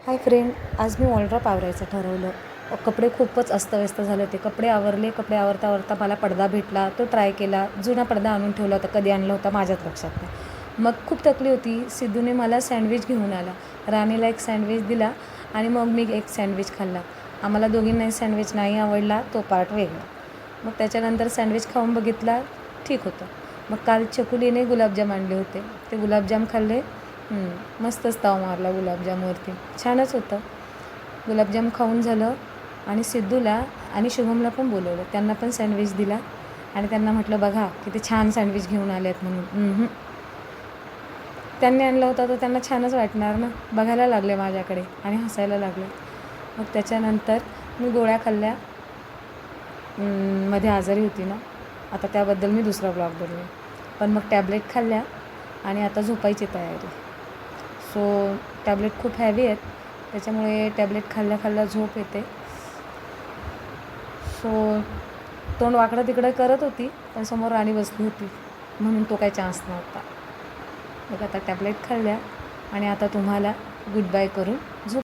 Hi friend, आज मी wardrobe आवरायचं ठरवलं. कपडे खूपच अस्तव्यस्त झाले होते. कपडे आवरता आवरता मला पडदा भेटला. तो ट्राय केला. जुना पडदा आणून ठेवला होता. कधी आणला होता माझ्याच लक्षात नाही. मग खूप थकली होती. सिद्धूने मला सँडविच घेऊन आला. राणीला एक सँडविच दिला आणि मग मी एक सँडविच खाल्ला. आम्हाला दोघींनाही सँडविच नाही आवडला, तो पार्ट वेगळा. मग त्याच्यानंतर सँडविच खाऊन बघितला, ठीक होतं. मग काल चकुलीने गुलाबजाम आणले होते. ते गुलाबजाम खाल्ले. मस्तच ताव मारला गुलाबजामवरती. छानच होतं. गुलाबजाम खाऊन झालं आणि सिद्धूला आणि शुभमला पण बोलवलं. त्यांना पण सँडविच दिला आणि त्यांना म्हटलं, बघा किती छान सँडविच घेऊन आले आहेत म्हणून. त्यांनी आणला होता तर त्यांना छानच वाटणार ना. बघायला लागले माझ्याकडे आणि हसायला लागले. मग त्याच्यानंतर मी गोळ्या खाल्ल्या. मध्ये आजारी होती ना, आता त्याबद्दल मी दुसरा ब्लॉग बनवेन. पण मग टॅबलेट खाल्ल्या आणि आता झोपायची तयारी. सो टॅबलेट खूप हॅवी आहेत, त्याच्यामुळे टॅबलेट खाल्ल्या झोप येते. सो तोंड वाकडं तिकडं करत होती, पण समोर राणी बसली होती म्हणून तो काही चान्स नव्हता. मग आता टॅबलेट खाल्ल्या आणि आता तुम्हाला गुड बाय करून झोप